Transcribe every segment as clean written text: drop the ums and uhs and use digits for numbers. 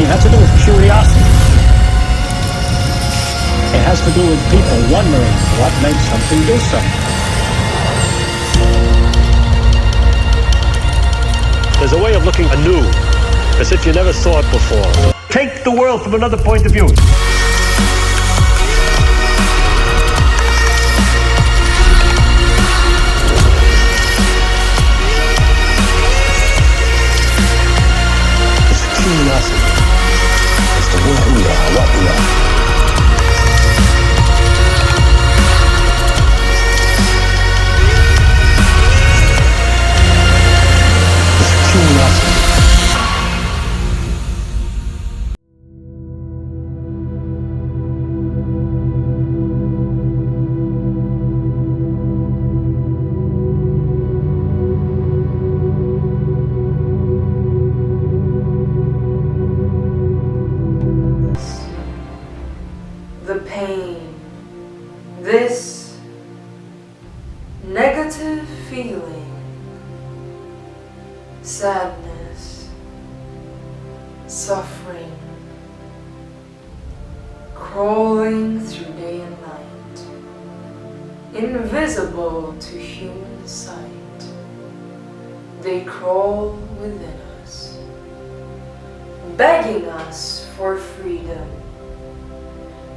thinking has to do with curiosity. It has to do with people wondering what makes something do something. There's a way of looking anew, as if you never saw it before. Take the world from another point of view. It's curiosity as to where we are, what we are. It's curiosity. The pain, this negative feeling, sadness, suffering, crawling through day and night, invisible to human sight, they crawl within us, begging us for freedom.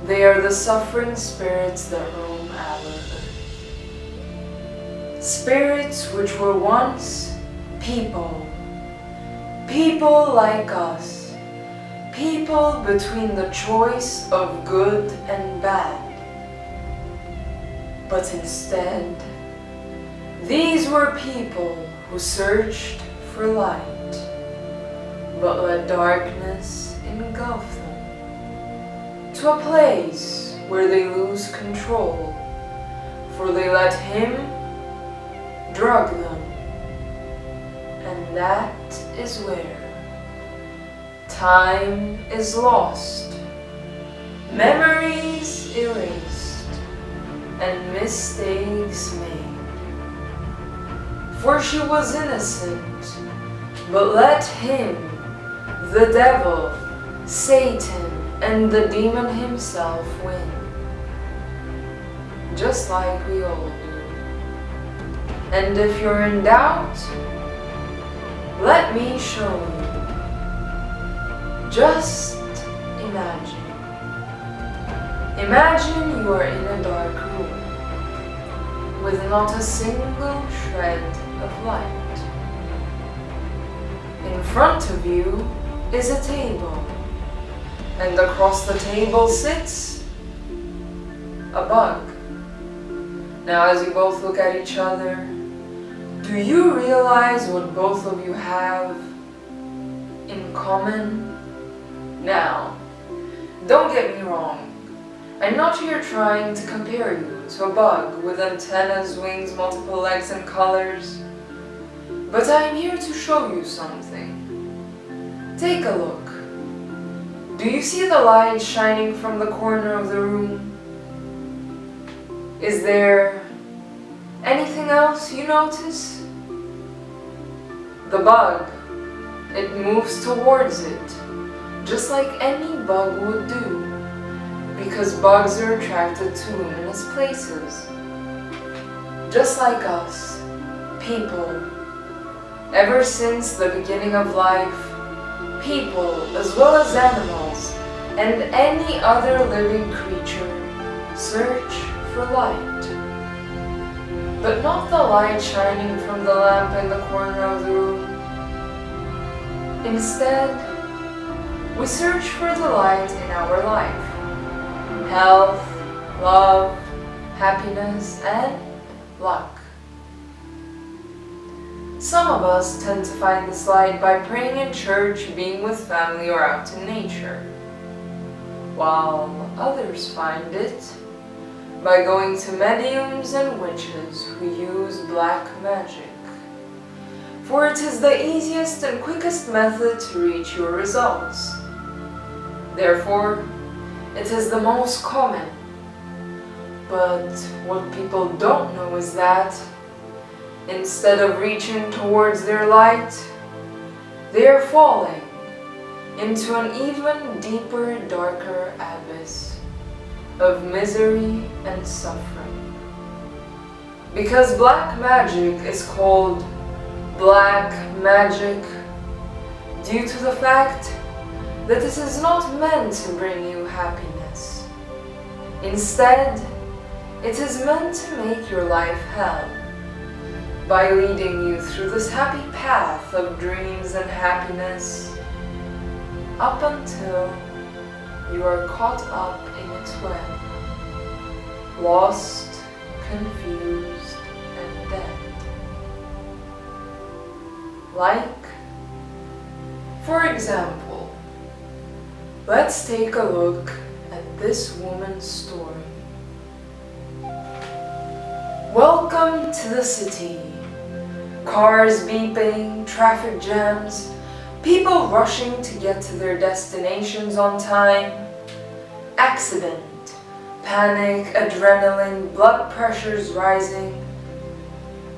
They are the suffering spirits that roam our earth. Spirits which were once people. People like us. People between the choice of good and bad. But instead, these were people who searched for light, but let darkness engulf them. To a place where they lose control, for they let him drug them, and that is where time is lost, memories erased, and mistakes made. For she was innocent, but let him, the devil, Satan, and the demon himself win, just like we all do. And if you're in doubt, let me show you. Just imagine. Imagine you are in a dark room with not a single shred of light. In front of you is a table. And across the table sits a bug. Now as you both look at each other, do you realize what both of you have in common? Now, don't get me wrong. I'm not here trying to compare you to a bug with antennas, wings, multiple legs and colors. But I'm here to show you something. Take a look. Do you see the light shining from the corner of the room? Is there anything else you notice? The bug, it moves towards it, just like any bug would do, because bugs are attracted to luminous places. Just like us, people, ever since the beginning of life, people, as well as animals, and any other living creature, search for light. But not the light shining from the lamp in the corner of the room. Instead, we search for the light in our life. Health, love, happiness, and luck. Some of us tend to find this light by praying in church, being with family, or out in nature, while others find it by going to mediums and witches who use black magic. For it is the easiest and quickest method to reach your results. Therefore, it is the most common. But what people don't know is that instead of reaching towards their light, they are falling into an even deeper, darker abyss of misery and suffering. Because black magic is called black magic due to the fact that it is not meant to bring you happiness. Instead, it is meant to make your life hell by leading you through this happy path of dreams and happiness up until you are caught up in its web, lost, confused, and dead. Like, for example, let's take a look at this woman's story. Welcome to the city. Cars beeping, traffic jams, people rushing to get to their destinations on time, accident, panic, adrenaline, blood pressures rising.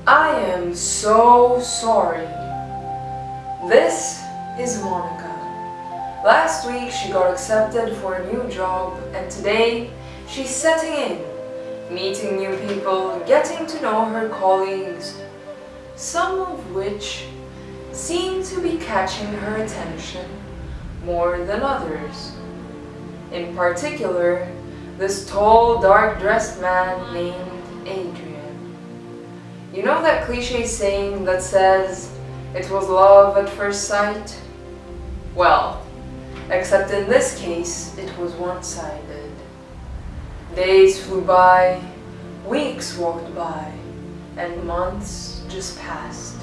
I am so sorry. This is Monica. Last week she got accepted for a new job, and today she's setting in, meeting new people, getting to know her colleagues, some of which seem to be catching her attention more than others. In particular, this tall, dark-dressed man named Adrian. You know that cliché saying that says, "It was love at first sight"? Well, except in this case, it was one-sided. Days flew by, weeks walked by, and months just passed.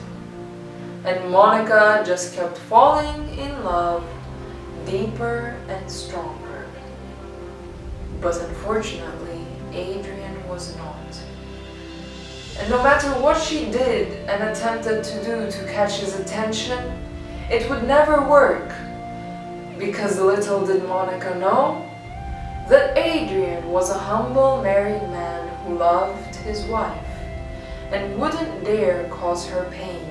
And Monica just kept falling in love deeper and stronger. But unfortunately, Adrian was not. And no matter what she did and attempted to do to catch his attention, it would never work. Because little did Monica know that Adrian was a humble married man who loved his wife and wouldn't dare cause her pain.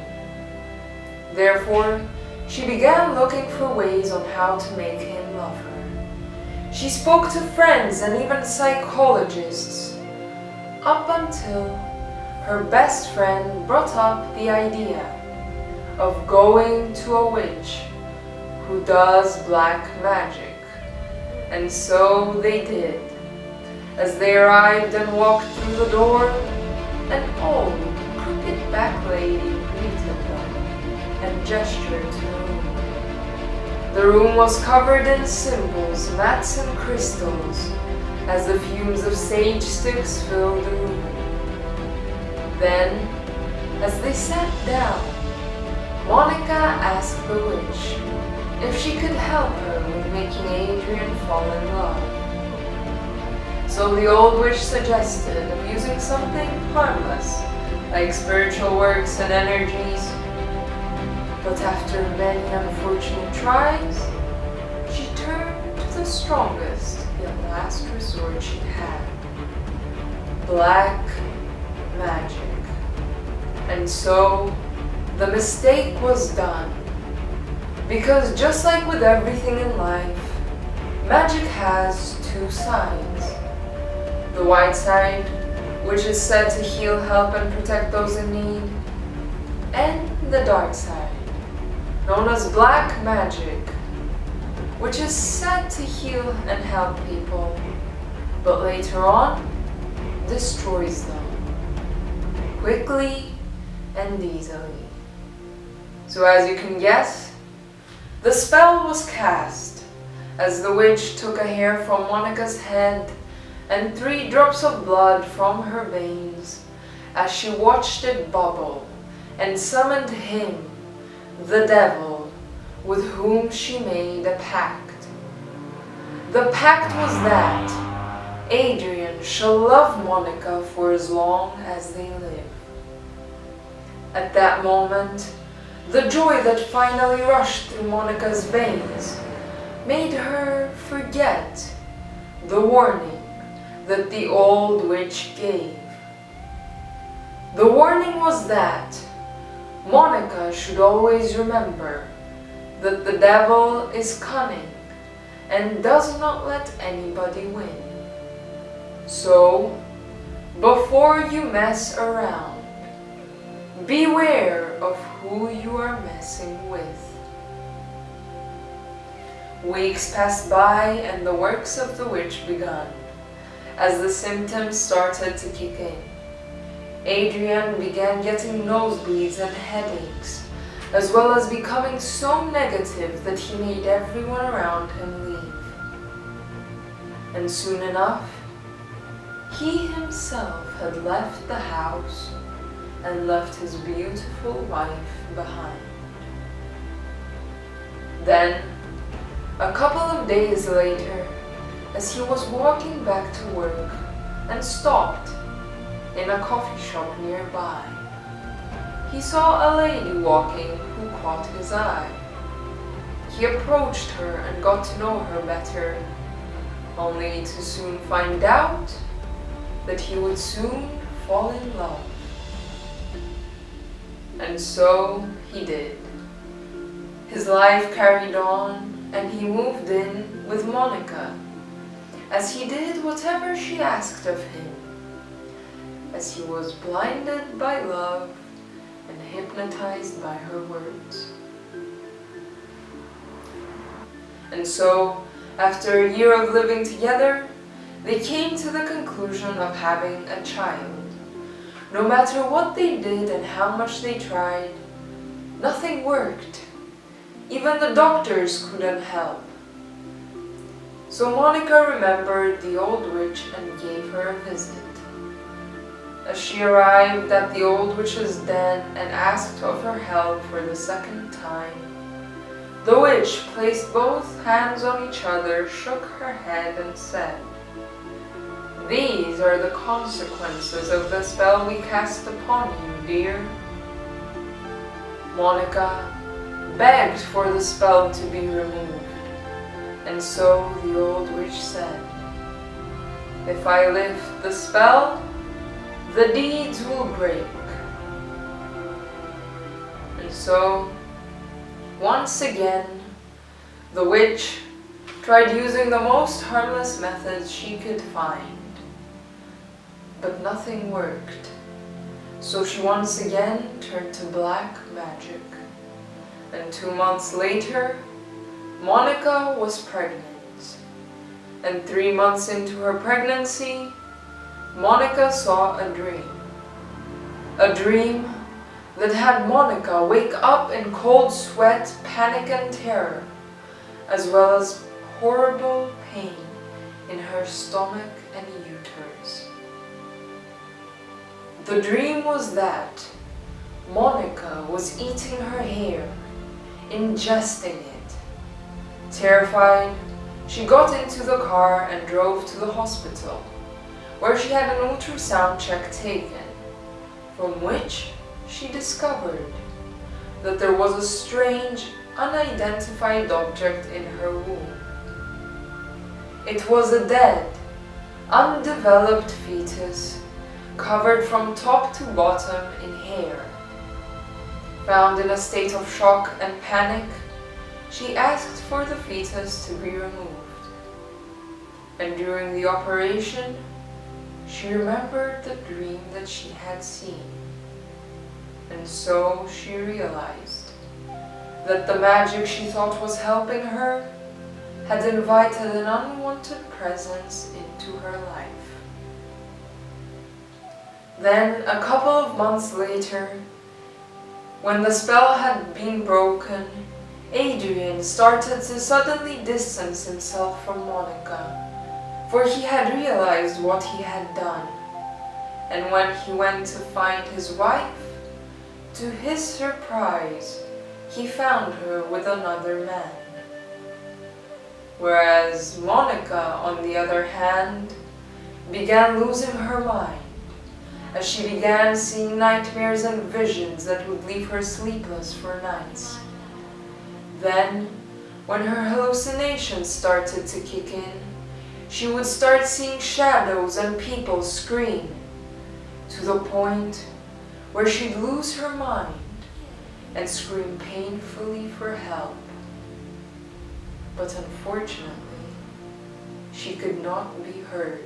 Therefore, she began looking for ways on how to make him love her. She spoke to friends and even psychologists, up until her best friend brought up the idea of going to a witch who does black magic. And so they did. As they arrived and walked through the door, an old, crooked-back lady greeted them and gestured to the room. The room was covered in symbols, mats, and crystals, as the fumes of sage sticks filled the room. Then, as they sat down, Monica asked the witch if she could help her with making Adrian fall in love. So the old witch suggested of using something harmless, like spiritual works and energies. But after many unfortunate tries, she turned to the strongest yet last resort she had: black magic. And so the mistake was done. Because just like with everything in life, magic has two sides. The white side, which is said to heal, help, and protect those in need, and the dark side, known as black magic, which is said to heal and help people, but later on, destroys them, quickly and easily. So as you can guess, the spell was cast as the witch took a hair from Monica's head and 3 drops of blood from her veins as she watched it bubble and summoned him, the devil, with whom she made a pact. The pact was that Adrian shall love Monica for as long as they live. At that moment, the joy that finally rushed through Monica's veins made her forget the warning that the old witch gave. The warning was that Monica should always remember that the devil is cunning and does not let anybody win. So, before you mess around, beware of who you are messing with. Weeks passed by and the works of the witch began. As the symptoms started to kick in, Adrian began getting nosebleeds and headaches, as well as becoming so negative that he made everyone around him leave. And soon enough, he himself had left the house and left his beautiful wife behind. Then, a couple of days later, as he was walking back to work and stopped in a coffee shop nearby, he saw a lady walking who caught his eye. He approached her and got to know her better, only to soon find out that he would soon fall in love. And so he did. His life carried on, and he moved in with Monica, as he did whatever she asked of him, as he was blinded by love and hypnotized by her words. And so, after a year of living together, they came to the conclusion of having a child. No matter what they did and how much they tried, nothing worked. Even the doctors couldn't help. So Monica remembered the old witch and gave her a visit. As she arrived at the old witch's den and asked of her help for the second time, the witch placed both hands on each other, shook her head and said, "These are the consequences of the spell we cast upon you, dear." Monica begged for the spell to be removed, and so the old witch said, "If I lift the spell, the deeds will break." And so, once again, the witch tried using the most harmless methods she could find, but nothing worked. So she once again turned to black magic. And 2 months later, Monica was pregnant. And 3 months into her pregnancy, Monica saw a dream. A dream that had Monica wake up in cold sweat, panic and terror, as well as horrible pain in her stomach and uterus. The dream was that Monica was eating her hair, ingesting it. Terrified, she got into the car and drove to the hospital, where she had an ultrasound check taken, from which she discovered that there was a strange, unidentified object in her womb. It was a dead, undeveloped fetus, covered from top to bottom in hair. Found in a state of shock and panic, she asked for the fetus to be removed. And during the operation, she remembered the dream that she had seen. And so she realized that the magic she thought was helping her had invited an unwanted presence into her life. Then, a couple of months later, when the spell had been broken, Adrian started to suddenly distance himself from Monica, for he had realized what he had done. And when he went to find his wife, to his surprise, he found her with another man. Whereas Monica, on the other hand, began losing her mind, as she began seeing nightmares and visions that would leave her sleepless for nights. Then, when her hallucinations started to kick in, she would start seeing shadows and people scream, to the point where she'd lose her mind and scream painfully for help. But unfortunately, she could not be heard.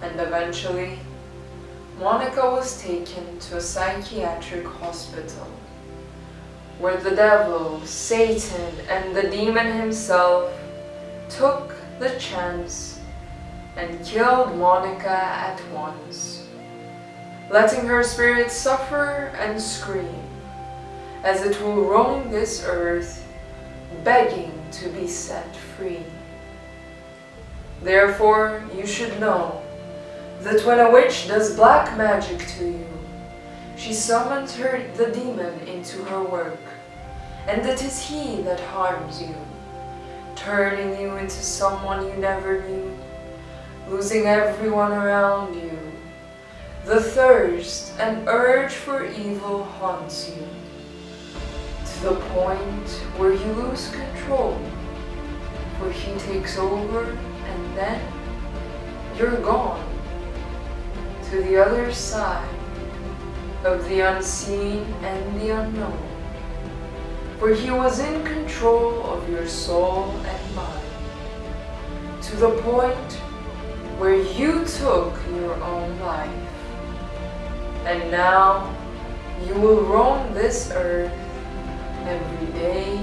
And eventually, Monica was taken to a psychiatric hospital, where the devil, Satan, and the demon himself took the chance and killed Monica at once, letting her spirit suffer and scream as it will roam this earth, begging to be set free. Therefore, you should know that when a witch does black magic to you, she summons the demon into her work, and it is he that harms you, turning you into someone you never knew, losing everyone around you. The thirst and urge for evil haunts you, to the point where you lose control, where he takes over and then you're gone to the other side of the unseen and the unknown, where he was in control of your soul and mind, to the point where you took your own life. And now you will roam this earth every day